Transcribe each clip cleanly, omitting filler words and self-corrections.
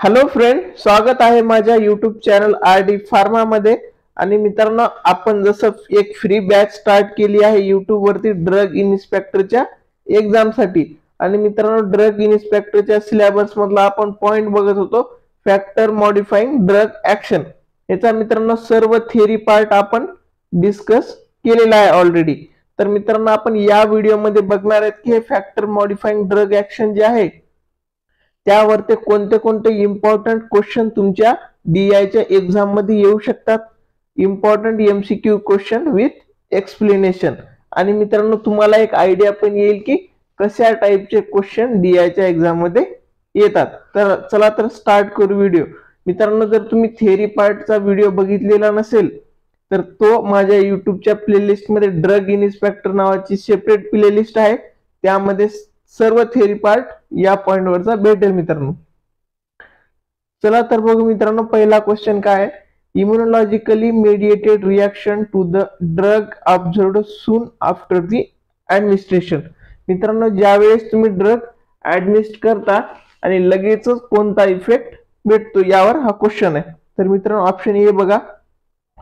Hello friend, स्वागत आहे माझ्या यूट्यूब चॅनल आरडी फार्मा मध्ये। आणि मित्रांनो, आपण जसं एक फ्री बॅच स्टार्ट केली आहे यूट्यूब वरती ड्रग इन्स्पेक्टरच्या एक्झाम साठी। आणि मित्रांनो, ड्रग इन्स्पेक्टरच्या सिलेबस मधला आपण पॉइंट बघत होतो, फॅक्टर मॉडिफाइंग ड्रग ऍक्शन। याचा मित्रांनो सर्व थिअरी पार्ट आपण डिस्कस केलेला आहे ऑलरेडी। तर मित्रांनो, आपण या व्हिडिओमध्ये बघणार आहेत की हे फॅक्टर मॉडिफाइंग ड्रग ऍक्शन जे आहे त्यावरती कोणते कोणते इम्पॉर्टंट क्वेश्चन तुमच्या डीआयच्या एक्झाम मध्ये येऊ शकतात। Important MCQ question with explanation. आणि मित्रांनो, तुम्हाला एक आयडिया पण येईल की कशा टाइपचे क्वेश्चन डीआयच्या एक्झाम मध्ये येतात। तर चला तर स्टार्ट करू व्हिडिओ। मित्रांनो, जर तुम्ही थिअरी पार्टचा व्हिडिओ बघितलेला नसेल तर तो माझ्या यूट्यूबच्या प्लेलिस्ट मध्ये ड्रग इन्स्पेक्टर नावाची सेपरेट प्लेलिस्ट आहे, त्यामध्ये सर्व थिअरी पार्ट या पॉइंट वरचा भेटेल मित्रांनो। चला तर बघू मित्रांनो, पहिला क्वेश्चन काय आहे, immunologically mediated reaction to the drug observed soon after the administration. मित्रांनो, ज्यावेळेस तुम्ही ड्रग ऍडमिनिस्ट करता आणि लगेचच कोणता इफेक्ट भेटतो यावर हा क्वेश्चन आहे। तर मित्रांनो, ऑप्शन ए बघा,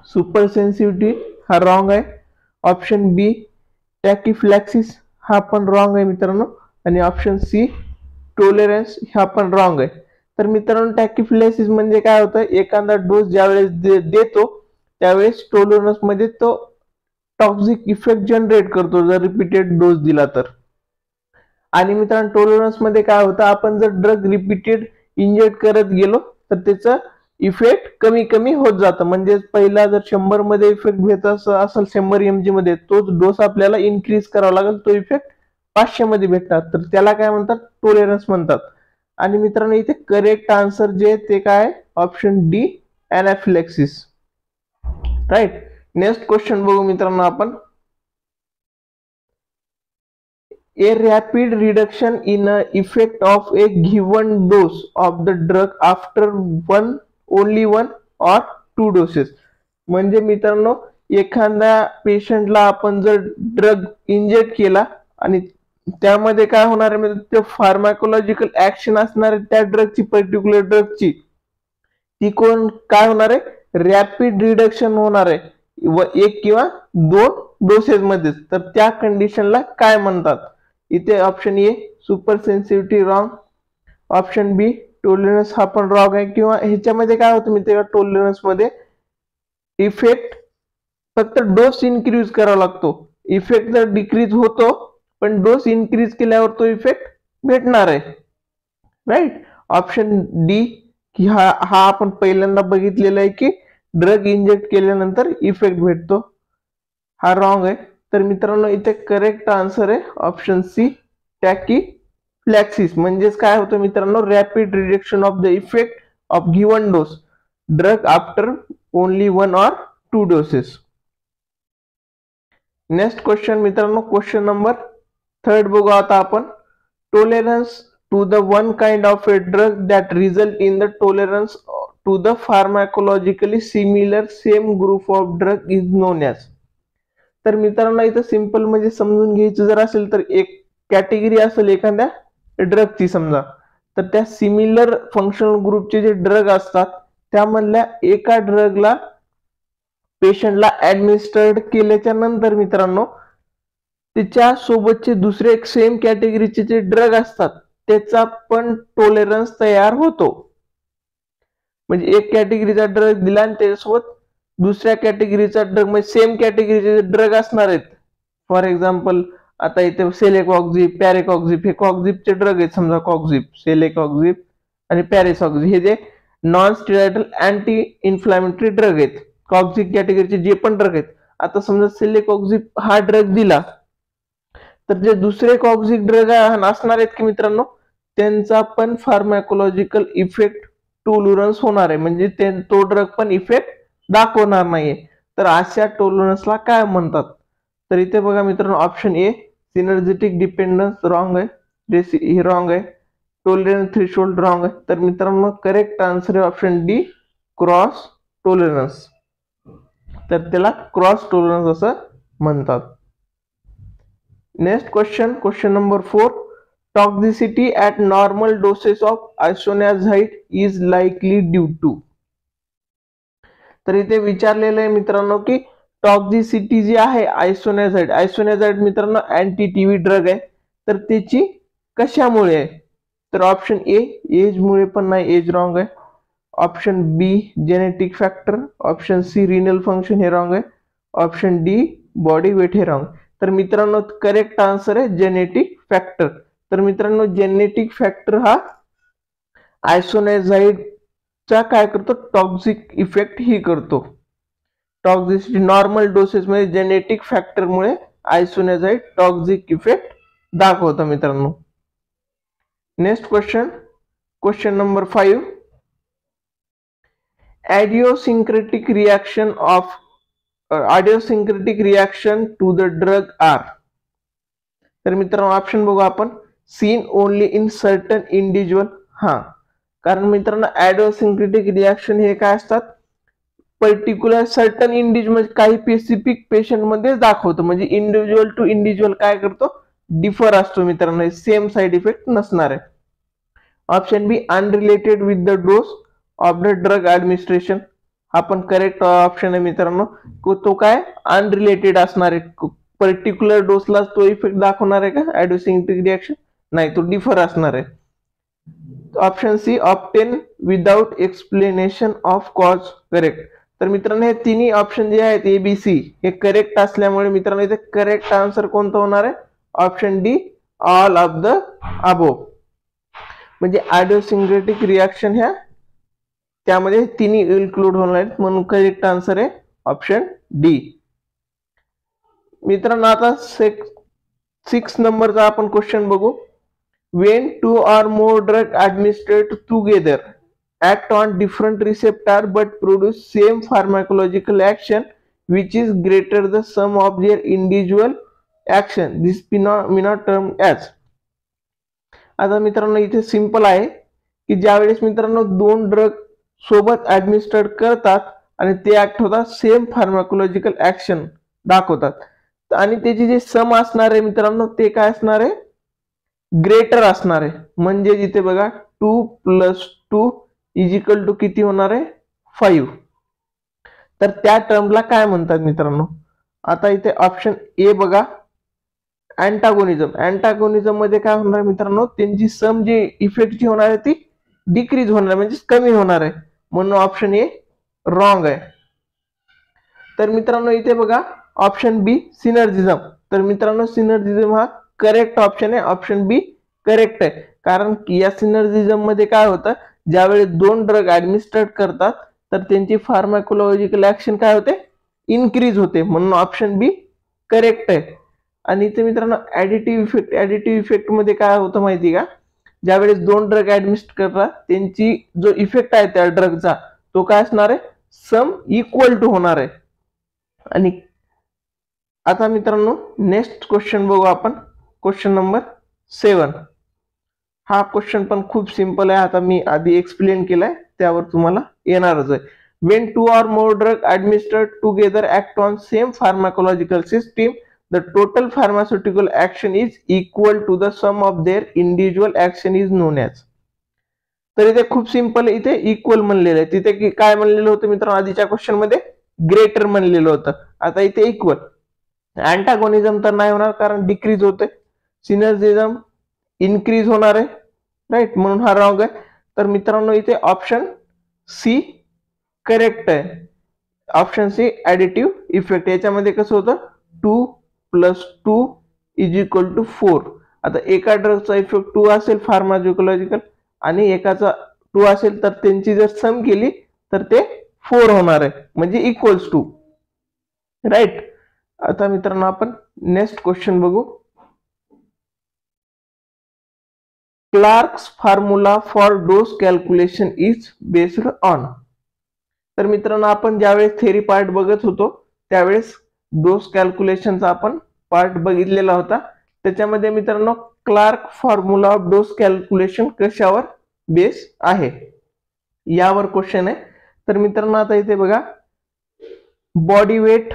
सुपर सेन्सिटिव्हिटी हा रॉंग आहे। ऑप्शन बी टॅकीफ्लॅक्सिस हा पण रॉंग आहे मित्रांनो। आणि ऑप्शन सी टॉलरन्स हा पण रॉंग आहे। तर मित्रांनो, टॅकीफ्लॅक्सिस म्हणजे काय होतं, एखादा डोस ज्यावेळेस देतो त्यावेळेस टॉलरन्स मध्ये तो टॉक्सिक इफेक्ट जनरेट करतो जर रिपीटेड डोस दिला तर। आणि मित्रांनो, टॉलरन्स मध्ये काय होतं, आपण जर ड्रग रिपीटेड इंजेक्ट करत गेलो तर त्याचा इफेक्ट कमी कमी होत जातं। म्हणजे पहिला जर 100 मध्ये इफेक्ट भेटत असेल 100 mg मध्ये, तोच डोस आपल्याला इन्क्रीज करावा लागेल, तो इफेक्ट 500 मध्ये भेटणार, तर त्याला काय म्हणतात, टॉलरन्स म्हणतात। आणि मित्रांनो, इथे करेक्ट आन्सर जे ते काय, option D anaphylaxis, right. Next question बघू मित्रांनो आपण, a rapid reduction in a effect of a given dose of the drug after only one or two doses। म्हणजे मित्रांनो, एखाद्या पेशंटला आपण जर ड्रग इंजेक्ट केला आणि त्यामध्ये काय होणार आहे, म्हणजे ते फार्माकोलॉजिकल ऍक्शन असणार आहे त्या ड्रगची, पर्टिक्युलर ड्रगची, ती काय होणार आहे, रॅपिड रिडक्शन होणार आहे व 1 किंवा 2 डोसेस मध्ये। तर त्या कंडिशनला काय म्हणतात, इथे option A super sensitivity wrong, option B tolerance हा पण रॉंग आहे। किंवा ह्याच्यामध्ये काय होतं मी तेव्हा टॉलरन्स मध्ये इफेक्ट फक्त डोस इन्क्रीज करावा लागतो, इफेक्ट जर डिक्रीज होतो पण डोस इन्क्रीज केल्यावर तो इफेक्ट भेटणार आहे, राईट। ऑप्शन डी की हा आपण पहिल्यांदा बघितलेला आहे की ड्रग इंजेक्ट केल्यानंतर इफेक्ट भेटतो, हा रॉंग आहे। तर मित्रांनो, इथे करेक्ट आन्सर आहे ऑप्शन सी टॅकीफ्लॅक्सिस। म्हणजेच काय होतं मित्रांनो, rapid reduction of the effect of given dose drug after only 1 or 2 doses. Next question मित्रांनो, क्वेश्चन नंबर 3 बघू आता आपण, tolerance to the one kind of a drug that result in the tolerance to the pharmacologically similar same group of drug is known as. तर मित्रांनो, इथं simple म्हणजे समजून घ्यायचं जर असेल तर एक कॅटेगरी असेल एखाद्या ड्रगची समजा, तर त्या सिमिलर फंक्शनल ग्रुपचे जे ड्रग असतात त्यामधल्या एका ड्रगला पेशंटला ऍडमिनिस्टर्ड केल्याच्या नंतर मित्रांनो, त्याच्या सोबतचे दुसरे सेम कॅटेगरीचे जे ड्रग असतात त्याचा पण टॉलरन्स तयार होतो। म्हणजे एक कॅटेगरीचा ड्रग दिला आणि त्याच्यासोबत दुसऱ्या कॅटेगरीचा ड्रग, म्हणजे सेम कॅटेगरीचे ड्रग असणार आहेत। फॉर एक्झाम्पल, आता इथे सेलेकॉक्झिप, पॅरेकॉक्झिप हे कॉक्झिपचे ड्रग आहेत समजा, कॉक्झिप, सेलेकॉक्झिप आणि पॅरेसॉक्झिप हे जे non steroidal anti inflammatory drug आहेत, कॉक्झिप कॅटेगरीचे जे पण ड्रग आहेत। आता समजा सेलेकॉक्झिप हा ड्रग दिला तर जे दुसरे कॉक्झिप ड्रग असणार आहेत की मित्रांनो, त्यांचा पण फार्माकोलॉजिकल इफेक्ट टॉलरन्स होणार आहे, म्हणजे तो ड्रग पण इफेक्ट दाखवणार नाहीये। तर अशा टॉलरन्सला काय म्हणतात, तर इथे बघा मित्रांनो, ऑप्शन ए सिनर्जेटिक डिपेंडन्स रॉंग आहे, हे रॉंग आहे। टॉलरन्स थ्रेशोल्ड रॉंग आहे। तर मित्रांनो, करेक्ट आन्सर आहे ऑप्शन डी क्रॉस टॉलरन्स। तर त्याला क्रॉस टॉलरन्स असं म्हणतात। Next question, question number 4, toxicity at normal doses of isoniazid is likely due to. तर इथे विचारलेलं आहे मित्रांनो की टॉक्झिसिटी जी आहे आयसोनियाझाइड मित्रांनो अँटी टीव्ही ड्रग आहे, तर त्याची कशामुळे आहे? तर ऑप्शन ए एज मुळे पण नाही, एज रॉंग आहे. Option B genetic factor, option C renal function हे रॉंग आहे, ऑप्शन डी बॉडी वेट हे रॉंग. तर मित्रांनो करेक्ट आन्सर आहे जेनेटिक फॅक्टर. तर मित्रांनो जेनेटिक फॅक्टर हा आयसोनियाझाइड चा काय करतो, टॉक्सिक इफेक्ट ही करतो. टॉक्झिसिटी नॉर्मल डोसेस मध्ये जेनेटिक फॅक्टर मुळे आयसोनियाझाइड टॉक्सिक इफेक्ट दाखवतो मित्रांनो. Next question number 5. idiosyncratic reaction to the drug are. तर मित्रांनो ऑप्शन बघू आपण. Seen only in certain individual. कारण मित्रांनो आयडिओसिंक्रेटिक रिॲक्शन हे काय असतात, पर्टिक्युलर सर्टन इंडिव्हिज्युअल काही स्पेसिफिक पेशंट मध्ये दाखवतो, म्हणजे इंडिव्हिज्युअल टू इंडिव्हिज्युअल काय करतो, डिफर असतो मित्रांनो, सेम साइड इफेक्ट नसणार आहे. Option B unrelated with the dose of the drug administration. हा पण करेक्ट ऑप्शन आहे मित्रांनो. तो काय अनरिलेटेड असणार आहे, पर्टिक्युलर डोसला तो इफेक्ट दाखवणार आहे का आयडिओसिंक्रेटिक रिॲक्शन, नाही, तो डिफर असणार आहे. Option C obtain without explanation of cause correct. तर मित्रांनो हे तिन्ही ऑप्शन जे आहेत एबीसी हे करेक्ट असल्यामुळे मित्रांनो इथे करेक्ट आन्सर कोणता होणार आहे, option D all of the above. म्हणजे आयडिओसिंक्रेटिक रिॲक्शन ह्या त्यामध्ये तिन्ही इन्क्लूड होणार आहेत, म्हणून करेक्ट आन्सर आहे ऑप्शन डी. मित्रांनो आता 6 नंबरचा आपण क्वेश्चन बघू. When two or more drugs administered together act on different receptor but produce same pharmacological action, which is greater the sum of their individual action, this phenomena termed as. आता मित्रांनो इथे simple आहे की ज्यावेळेस मित्रांनो दोन drug सोबत ऍडमिनिस्टर्ड करतात आणि ते ऍक्ट होतात, सेम फार्माकोलॉजिकल ऍक्शन दाखवतात आणि त्याची जे सम असणार आहे मित्रांनो ते काय असणार आहे, ग्रेटर असणार आहे. म्हणजे इथे बघा 2 + 2 = किती होणार आहे, 5. तर त्या टर्मला काय म्हणतात मित्रांनो. आता इथे ऑप्शन ए बघा अँटागोनिझम मध्ये काय होणार मित्रांनो, त्यांची सम जी इफेक्ट जी होणार आहे ती डिक्रीज होणार म्हणजे कमी होणार आहे, म्हणून ऑप्शन ए रॉंग आहे. तर मित्रांनो इथे बघा ऑप्शन बी सिनर्जिझम. तर मित्रांनो सिनर्जिझम हा करेक्ट ऑप्शन आहे, ऑप्शन बी करेक्ट आहे. कारण या सिनर्जिझम मध्ये काय होतं, ज्यावेळी दोन ड्रग ऍडमिनिस्टर्ड करतात तर त्यांची फार्माकोलॉजिकल ऍक्शन काय होते, इन्क्रीज होते, म्हणून ऑप्शन बी करेक्ट आहे. आणि इथे मित्रांनो ऍडिटिव्ह इफेक्ट मध्ये काय होतं माहिती का, ज्यावेळेस दोन ड्रग ऍडमिनिस्टर करतात त्यांची जो इफेक्ट आहे त्या ड्रगचा तो काय असणार आहे, सम इक्वल टू होणार आहे. आणि आता मित्रांनो नेक्स्ट क्वेश्चन बघू आपण. Question number 7. हा क्वेश्चन पण खूप सिंपल आहे, आता मी आधी एक्सप्लेन केलाय त्यावर तुम्हाला येणारच आहे. When two or more drugs administered together act on same pharmacological system, the total pharmaceutical action is equal to the sum of their individual action is known as. तर इथे खूप सिंपल आहे, इथे इक्वल म्हणलेलं आहे. तिथे काय म्हणलेलं होतं मित्रांनो, आधीच्या क्वेश्चन मध्ये ग्रेटर म्हणलेलं होतं, आता इथे इक्वल. अँटागोनिझम तर नाही होणार कारण डिक्रीज होते, सिनर्जिझम इन्क्रीज होणार आहे, राईट, म्हणून हा रॉंग आहे. तर मित्रांनो इथे ऑप्शन सी करेक्ट आहे. Option C additive effect. याच्यामध्ये कसं होतं 2 + 2 = 4. आता एका ड्रगचा इफेक्ट 2 असेल फार्माकोलॉजिकल आणि एकाचा 2 असेल तर त्यांची जर सम केली तर ते 4 होणार आहे, म्हणजे इक्वल्स टू, राईट. आता मित्रांनो आपण नेक्स्ट क्वेश्चन बघू. Clarks formula for dose calculation is based on. तर मित्रांनो आपण ज्यावेळेस थेरी पार्ट बघत होतो त्यावेळेस डोस कॅल्क्युलेशनचा आपण पार्ट बघितलेला होता. त्याच्यामध्ये मित्रांनो Clark formula of dose calculation कशावर बेस आहे यावर क्वेश्चन आहे. तर मित्रांनो आता इथे बघा body weight,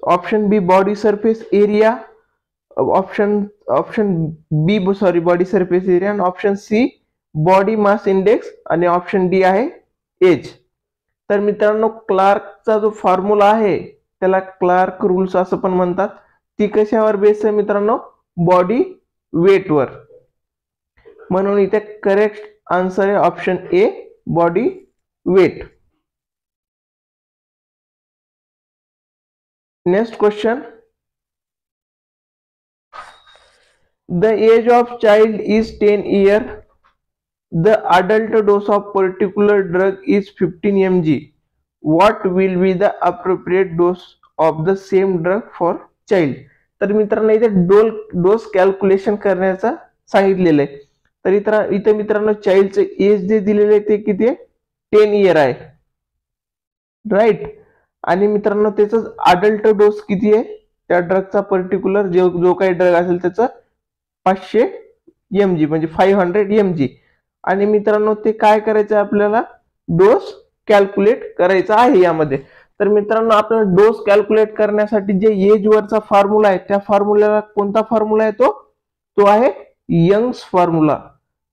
option B body surface area, option option B sorry body surface area, आणि option C body mass index, आणि ऑप्शन डी आहे एज. तर मित्रांनो क्लार्कचा जो फॉर्म्युला आहे त्याला क्लार्क रूल्स असं पण म्हणतात. ती कशावर बेस आहे मित्रांनो? बॉडी वेटवर. म्हणून इथे करेक्ट आन्सर आहे option A, body weight. Next question. The age of child is 10 years. The adult dose of particular drug is 15 mg. What will be the appropriate dose of the same drug for child? तर मित्रांनो इथे dose calculation करण्याचा सांगितलेलं आहे. तर इथे मित्रांनो चाइल्डचे age जे दिलेले आहे ते किती आहे? 10 इयर आहे, राईट. आणि मित्रांनो त्याचा अडल्ट डोस किती आहे? त्या ड्रगचा पर्टिक्युलर जो काही ड्रग असेल त्याचा 500 mg म्हणजे 500 mg. आणि मित्रांनो ते काय करायचं आहे आपल्याला? डोस कॅल्क्युलेट करायचा आहे यामध्ये. तर मित्रांनो आपल्याला डोस कॅल्क्युलेट करण्यासाठी जे एज वरचा फॉर्म्युला आहे त्या फॉर्म्युल्याला कोणता फॉर्म्युला आहे? तो आहे यंग्स फॉर्म्युला.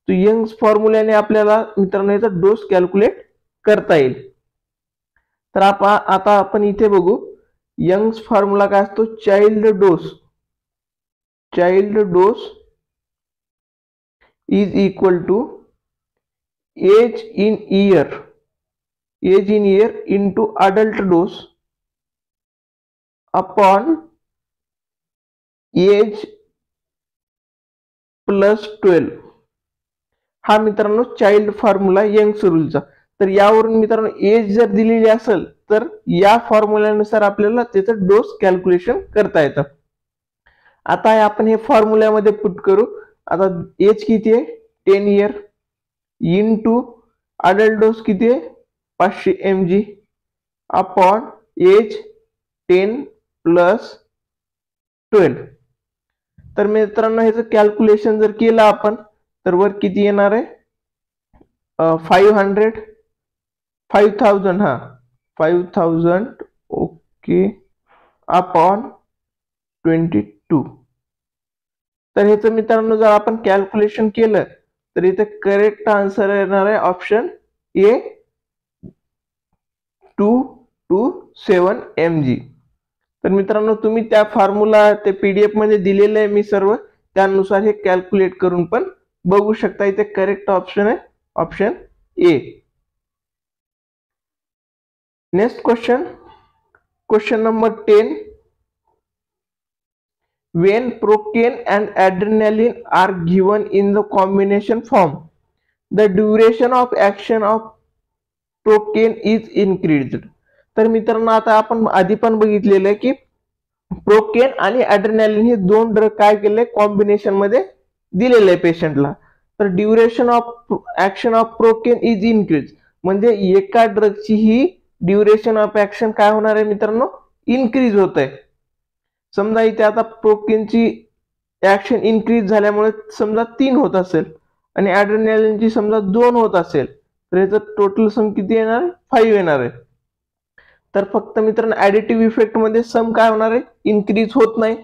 तो यंग्स फॉर्म्युल्याने आपल्याला मित्रांनो याचा डोस कॅल्क्युलेट करता येईल. तर आता आपण इथे बघू यंग्स फॉर्म्युला काय असतो? Child dose is equal to age in year into adult dose upon age plus 12. हा मित्रांनो चाइल्ड फॉर्म्युला यंग्स रूलचा. तर यावरून मित्रांनो एज जर दिलेली असेल तर या फॉर्म्युल्यानुसार आपल्याला त्याचं डोस कॅल्क्युलेशन करता येतं. आता आपण हे फॉर्म्युल्यामध्ये पुट करू. आता एज किती आहे? 10 इयर इनटू अडल्ट डोस किती आहे? 500 mg अपॉन एज 10 प्लस 12. तर मित्रांनो ह्याचं कॅल्क्युलेशन जर केलं आपण तर वर किती येणार आहे? 5000 ओके अपॉन 22. तर ह्याचं मित्रांनो जर आपण कॅल्क्युलेशन केलं तर इथे करेक्ट आन्सर येणार आहे ऑप्शन ए 227 mg. तर मित्रांनो तुम्ही त्या फॉर्म्युला ते पीडीएफ मध्ये दिलेलं आहे मी सर्व, त्यानुसार हे कॅल्क्युलेट करून पण बघू शकता. इथे करेक्ट ऑप्शन आहे option A. Next question number 10. When procaine and adrenaline are given in the combination form, the duration of action of procaine is increased. तर मित्रांनो आता आपण आधी पण बघितलेलं आहे की प्रोकेन आणि ॲड्रेनालिन हे दोन ड्रग काय केले? कॉम्बिनेशन मध्ये दिलेले आहे पेशंटला. तर duration of action of procaine is increase, म्हणजे एका ड्रगची ही ड्युरेशन ऑफ ऍक्शन काय होणार आहे मित्रांनो? इन्क्रीज होत आहे. समजा इथे आता प्रोकेनची ऍक्शन इन्क्रीज झाल्यामुळे समजा 3 होत असेल आणि ॲड्रेनालिनची समजा 2 होत असेल तर याचं टोटल सम किती येणार? 5 येणार आहे. तर फक्त मित्रांनो ऍडिटिव्ह इफेक्ट मध्ये सम काय होणार आहे? इन्क्रीज होत नाही.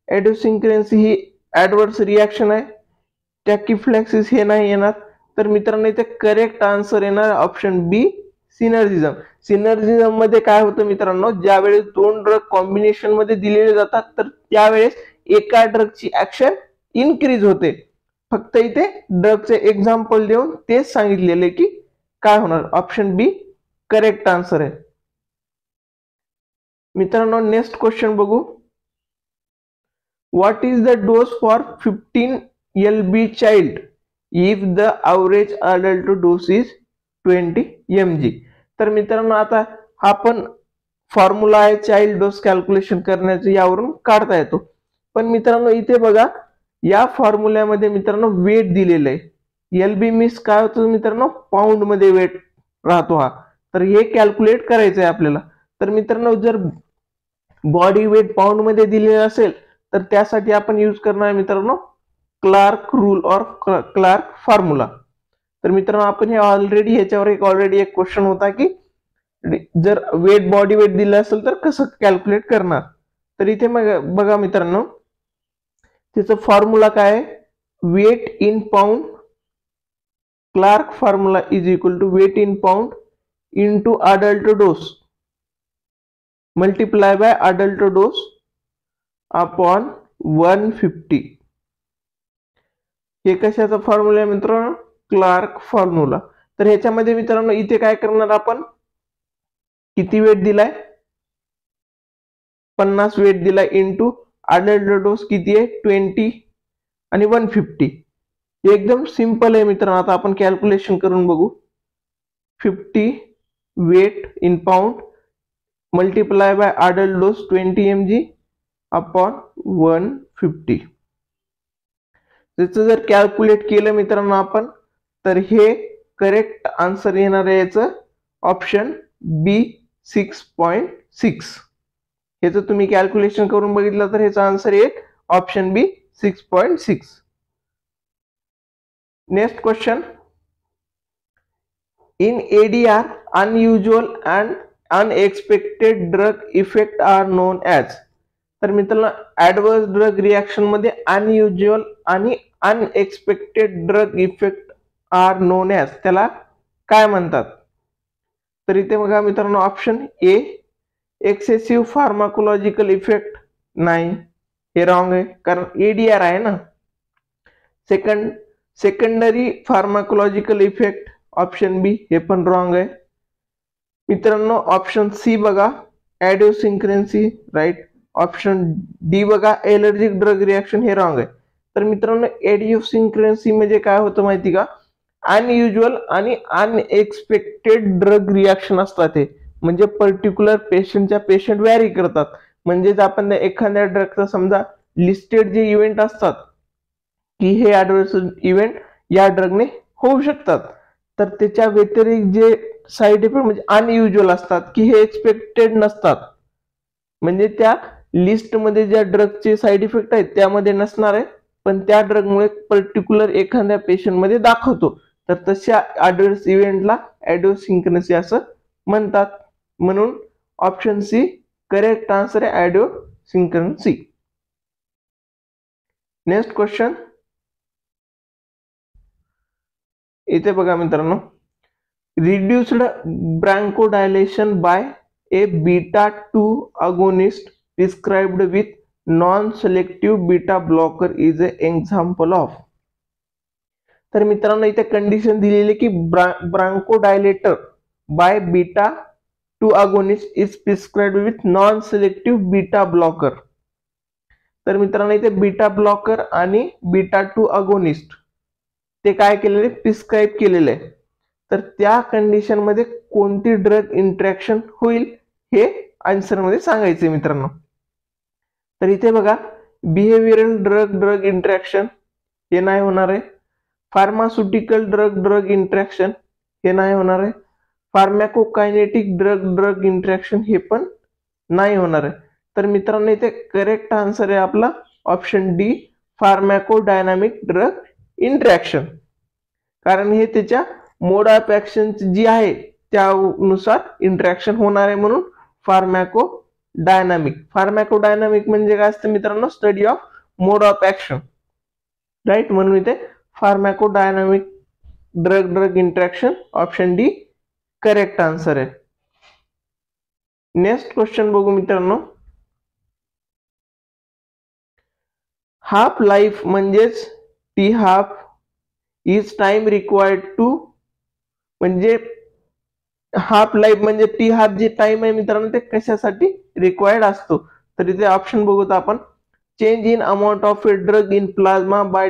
इडिओसिंक्रेसी ही ऍडव्हर्स रिॲक्शन आहे. टॅकिफ्लॅक्सिस हे नाही येणार. तर मित्रांनो इथे करेक्ट आन्सर येणार ऑप्शन बी, सिनर्जिझम. सिनर्जिझम मध्ये काय होतं मित्रांनो? ज्यावेळेस दोन ड्रग कॉम्बिनेशन मध्ये दिलेले जातात तर त्यावेळेस एका ड्रगची ऍक्शन इन्क्रीज होते. फक्त इथे ड्रगचे एक्झाम्पल देऊन तेच सांगितलेले की काय होणार. ऑप्शन बी करेक्ट आन्सर आहे. मित्रांनो नेक्स्ट क्वेश्चन बघू. What is the dose for 15 LB child if the average adult dose is 20 mg. तर मित्रांनो आता हा पण फॉर्म्युला आहे चाइल्ड डोस कॅल्क्युलेशन करण्याचं, यावरून काढता येतो. पण मित्रांनो इथे बघा या फॉर्म्युल्यामध्ये मित्रांनो वेट दिलेलं आहे. LB मीन्स काय होतं मित्रांनो? पाऊंड मध्ये वेट राहतो हा. तर हे कॅल्क्युलेट करायचं आहे आपल्याला. तर मित्रांनो जर बॉडी वेट पाऊंड मध्ये दिलेलं असेल तर त्यासाठी आपण यूज करणार मित्रांनो क्लार्क रूल और क्लार्क फॉर्म्युला. तर मित्रांनो आपण हे ऑलरेडी ह्याच्यावर एक क्वेश्चन होता की जर बॉडी वेट दिलं असेल तर कसं कॅल्क्युलेट करणार. तर इथे मग बघा मित्रांनो त्याचा फॉर्म्युला काय आहे, weight in pound, Clark formula is equal to weight in pound into adult dose multiply by adult dose upon 150. हे कशाचा फॉर्म्युला आहे मित्रांनो, क्लार्क फॉर्म्युला. तर ह्याच्यामध्ये मित्रांनो इथे काय करणार आपण, किती वेट दिलाय, 50 वेट दिलाय इंटू अडल्ट डोस किती आहे 20 आणि 150. एकदम सिंपल आहे मित्रांनो. आता आपण कॅल्क्युलेशन करून बघू. 50 weight in pound multiply by adult dose 20 mg upon 150. त्याचं जर कॅल्क्युलेट केलं मित्रांनो आपण, तर हे करेक्ट आन्सर येणार आहे याचं ऑप्शन बी 6.6. ह्याचं तुम्ही कॅल्क्युलेशन करून बघितलं तर ह्याचा आन्सर येईल option B 6.6. Next question. In ADR unusual and unexpected drug effect are known as. तर मित्रांनो ऍडव्हर्स ड्रग रिएक्शन मध्ये अनयुज्युअल आणि unexpected drug effect are known as, त्याला काय म्हणतात. तर इथे बघा मित्रांनो option A excessive pharmacological effect, नाही हे रॉंग आहे कारण ADR आहे ना. Secondary pharmacological effect option B हे पण रॉंग आहे मित्रांनो. ऑप्शन सी बघा ॲडिओसिंक्रेन्सी, राईट. ऑप्शन डी बघा एलर्जिक ड्रग रिएक्शन, हे रॉंग आहे. तर मित्रांनो ॲडिओसिंक्रेन्सी म्हणजे काय होतं माहिती का, अनयुज्युअल आणि अनएक्सपेक्टेड ड्रग रिएक्शन असतात. हे म्हणजे पर्टिक्युलर पेशंटच्या पेशंट व्हॅरी करतात. म्हणजेच आपण एखाद्या ड्रगचा समजा लिस्टेड जे इव्हेंट असतात की हे ॲडव्हर्स इव्हेंट या ड्रगने होऊ शकतात, तर त्याच्या व्यतिरिक्त जे साईड इफेक्ट म्हणजे अनयुज्युअल असतात की हे एक्सपेक्टेड नसतात, म्हणजे त्या लिस्टमध्ये ज्या ड्रगचे साईड इफेक्ट आहेत त्यामध्ये नसणार आहे, पण त्या ड्रगमुळे पर्टिक्युलर एखाद्या पेशंटमध्ये दाखवतो, तर तशा ॲडव्हर्स इव्हेंटला ॲडिओसिंक्रेन्सी असं म्हणतात. म्हणून ऑप्शन सी करेक्ट आन्सर आहे ॲडिओसिंक्रेन्सी. Next question. इथे बघा मित्रांनो, reduced ब्रँकोडायलेशन bye A beta-2 agonist prescribed with non-selective beta blocker is an example of. तर मित्रांनो इथे कंडिशन दिलेली की ब्रँकोडायलेटर bye beta-2 agonist is prescribed with non-selective beta blocker. तर मित्रांनो इथे बीटा ब्लॉकर आणि beta-2 agonist ते काय केलेले, प्रिस्क्राईब केलेले आहे. तर त्या कंडिशन मध्ये कोणती ड्रग इंटरॅक्शन होईल हे आन्सर मध्ये सांगायचे मित्रांनो. तर इथे बघा बिहेवियरल ड्रग इंटरॅक्शन हे नाही होणार आहे. फार्मास्युटिकल ड्रग इंटरॅक्शन हे नाही होणार आहे. फार्मॅकोकायनेटिक ड्रग इंटरॅक्शन हे पण नाही होणार आहे. तर मित्रांनो इथे करेक्ट आन्सर आहे आपला ऑप्शन डी फार्मॅकोडायनामिक ड्रग इंटरॅक्शन, कारण हे त्याच्या मोड ऑफ ऍक्शन जी आहे त्यानुसार इंटरॅक्शन होणार आहे, म्हणून फार्मॅकोडायनामिक. फार्मॅकोडायनामिक म्हणजे काय असतं मित्रांनो, study of mode of action, right. म्हणून इथे pharmacodynamic drug interaction option D correct answer आहे. नेक्स्ट क्वेश्चन बघू मित्रांनो. हाफ लाईफ म्हणजेच T half is time required to, म्हणजे हाफ लाईफ म्हणजे टी हाफ जे टाइम आहे मित्रांनो ते कशासाठी रिक्वायर्ड असतो. तर इथे ऑप्शन बघूत आपण. Change in amount of a drug in plasma by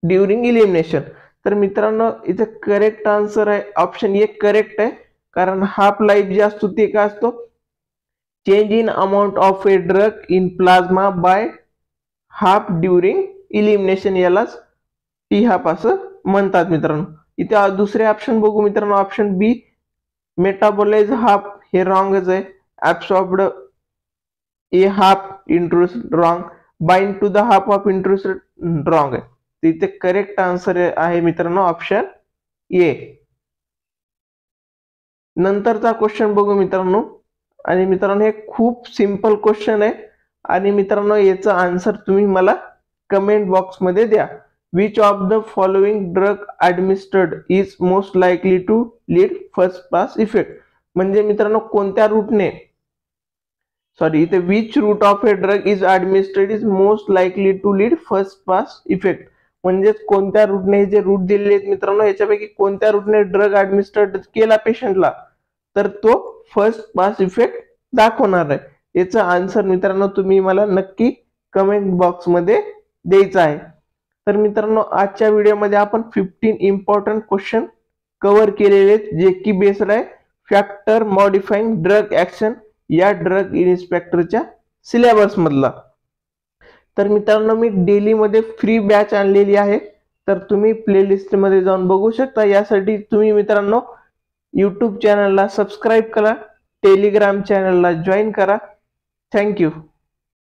during elimination. तर मित्रांनो इथे करेक्ट आन्सर आहे ऑप्शन ए करेक्ट आहे, कारण हाफ लाईफ जे असतो ते काय असतो, change in amount of a drug in plasma by half during elimination, यालाच टी हाफ असं म्हणतात मित्रांनो. इथे दुसरे ऑप्शन बघू मित्रांनो. ऑप्शन बी मेटाबोलाइज हाफ हे रॉंगच आहे. Absorbed a half introduced wrong. Bind to the half of introduced wrong आहे. इथे करेक्ट आन्सर आहे मित्रांनो ऑप्शन ए. नंतरचा क्वेश्चन बघू मित्रांनो. आणि मित्रांनो हे खूप सिंपल क्वेश्चन आहे आणि मित्रांनो याचा आन्सर तुम्ही मला कमेंट बॉक्स मध्ये द्या. Which of the following drug administered is most likely to lead first pass effect. म्हणजे मित्रांनो कोणत्या रूटने इथे which route of a drug is administered is most likely to lead first pass effect. म्हणजेच कोणत्या रूटने हे जे रूट दिलेले आहेत मित्रांनो याच्यापैकी कोणत्या रूटने ड्रग ॲडमिनिस्टर्ड केला पेशंटला तर तो फर्स्ट पास इफेक्ट दाखवणार आहे. याचा आन्सर मित्रांनो तुम्ही मला नक्की कमेंट बॉक्स मध्ये द्यायचा आहे. तर मित्रांनो आजच्या व्हिडिओमध्ये आपण 15 इम्पॉर्टंट क्वेश्चन कव्हर केलेले आहेत जे की बेस्ड आहे फॅक्टर मॉडिफाईंग ड्रग ऍक्शन या ड्रग इन्स्पेक्टरच्या सिलेबस मधला. तर मित्रांनो मी डेली मध्ये फ्री बॅच आणलेली आहे तर तुम्ही प्लेलिस्ट मध्ये जाऊन बघू शकता. यासाठी तुम्ही मित्रांनो YouTube चॅनलला सबस्क्राईब करा, टेलिग्राम चॅनलला जॉईन करा. थँक्यू.